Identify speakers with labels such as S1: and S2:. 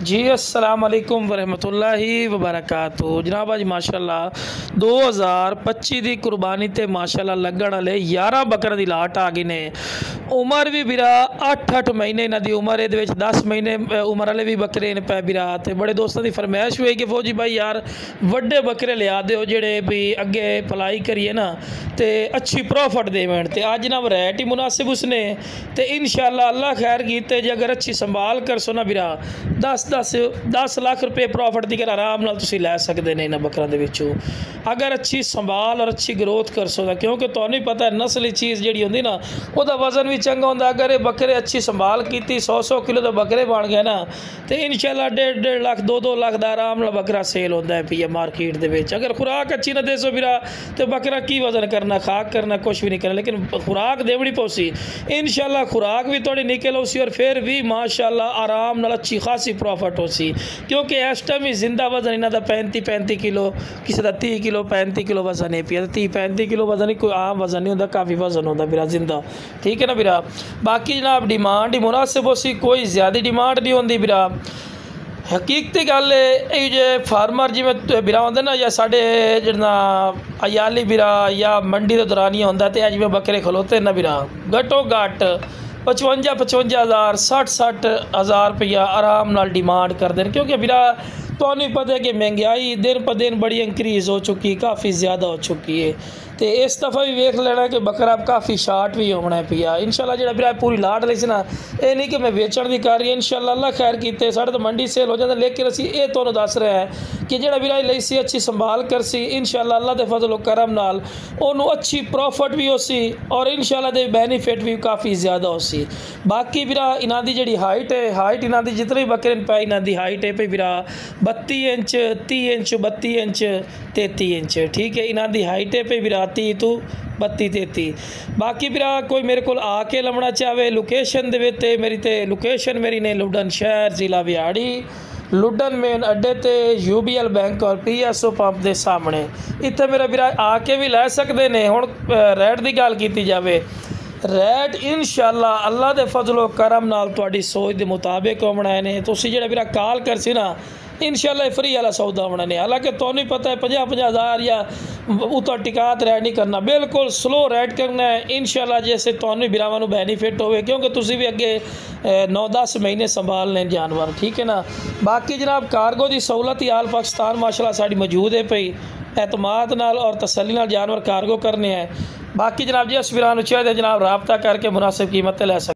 S1: जी अस्सलाम वालेकुम वरहमतुल्लाहि वबरकातुहू। जनाब अज माशाअल्लाह 2025 की कुर्बानी ते माशाअल्लाह लगन वाले 11 बकरा की लाट आ गई ने। उम्र भी बिरा 8 महीने इन्हां दी उम्र, ये 10 महीने उम्र वाले भी बकरे ने पै बिरा। तो बड़े दोस्तों की फरमाइश हुई कि फौजी भाई यार वड्डे बकरे लिया दो जेड़े भी अगे पलाई करिए ना तो अच्छी प्रॉफिट देवन। तो अज ना वैरायटी मुनासिब उसने तो इंशाअल्लाह अल्लाह खैर कीते जे अगर अच्छी संभाल कर सो ना बिरा 10 लाख रुपये प्रॉफिट की आराम नाल तुसीं लै सकदे ने इन्हां बकरां दे विचों अगर अच्छी संभाल और अच्छी ग्रोथ कर सो। क्योंकि तुहानूं ही पता है नस्ली चीज़ जिहड़ी हुंदी ना उहदा वजन भी चंगा हुंदा। अगर ये बकरे अच्छी संभाल की 100 किलो के बकरे बन गए ना तो इंशाअल्लाह 1.5 लाख 2 लाख का आराम नाल बकरा सेल होंदा है पिया मार्केट दे विच। अगर खुराक अच्छी ना देसो बिरा तो बकरा की वजन करना, खाक करना, कुछ भी नहीं करना। लेकिन खुराक देवनी पौसी इंशाअल्लाह खुराक भी थोड़ी निकल उसी और फिर भी माशाअल्लाह आराम नाल अच्छी खासी प्रॉफिट हो सी। क्योंकि इस टाइम ही जिंदा वजन इन्हों का 35 किलो, किसी का 30 किलो 35 किलो वजन है पिया। 30-35 किलो वजन ही कोई आम वजन नहीं होता, काफ़ी वजन होता बिरा जिंदा। ठीक है ना बिरा। बाकी जनाब डिमांड ही मुनासिब हो सी, कोई ज़्यादा डिमांड नहीं होती बिरा। हकीकती गल है जे फार्मर जिमें बिरा होंगे ना या साढ़े जिन्ना अयाली बिरा या मंडी के दौरानिया होंगे तो जिमें बकरे खलोते ना बिरा घटो घट 55 हज़ार 60 हज़ार रुपया आराम नाल डिमांड करते हैं। क्योंकि बिरा तो नहीं पता है कि महंगाई दिन पर दिन बड़ी इंक्रीज़ हो चुकी, काफ़ी ज़्यादा हो चुकी है। तो इस दफ़ा भी वेख लेना कि बकरा काफ़ी शार्ट भी होना है पिया। इंशाअल्लाह जो बिरा पूरी लाट ली सी ना ये नहीं कि मैं वेचण की कर रही है, इंशाअल्लाह अल्लाह खैर कीते साढ़े तो मंडी सेल हो जाता। लेकिन असी ये तुहानूं दस रहे हैं कि जो बिरा लई सी अच्छी संभाल कर सी इंशाअल्लाह अल्लाह के फजल करम नाल उन्होंने अच्छी प्रॉफिट भी हो सी और इंशाअल्लाह दे बेनीफिट भी काफ़ी ज़्यादा हो सी। बाकी बिरा इन्हां दी जिहड़ी हाइट है, हाइट इन्हां दी जितने बकरे पे इन्हां दी हाइट है पे बिरा 32 इंच 30 इंच 32 इंच 33 इंच। ठीक है, इन्हां दी हाइट है पे बिरा 30 तो 32-33। बाकी बिरा कोई मेरे को आके लमना चाहे लोकेशन दे मेरी तो लोकेशन मेरी ने लुडन शहर ज़िला बिहाड़ी लुडन मेन अड्डे ते UBL बैंक और PSO पंप के सामने इतने मेरा बिरा आके भी लै सकते हैं। हुण रेट की गल की जाए रेट इंशाअल्लाह अल्लाह के फजलो करम नाल तुहाडी सोच के मुताबिक होना ने। तुसीं जिहड़ा बिरा कॉल कर सी ना इंशाअल्लाह फ्री वाला सौदा होना ने। हालांकि तुहानूं पता है 50-50 हज़ार या उतर टिकात रेट नहीं करना, बिल्कुल स्लो रेट करना है इंशाअल्लाह जैसे तुहानूं बिरावां नूं बेनीफिट होवे। क्योंकि तुसीं भी अगे 9-10 महीने संभालने जानवर। ठीक है ना। बाकी जनाब कार्गो की सहूलत ही आल पाकिस्तान माशाअल्लाह साड़ी मौजूद है पई, एतमाद नाल और तसल्ली नाल जानवर कार्गो करने हैं। बाकी जनाब जी अस वीरां नूं चाहीदा जनाब राबता करके मुनासिब कीमत ते लै सकदे।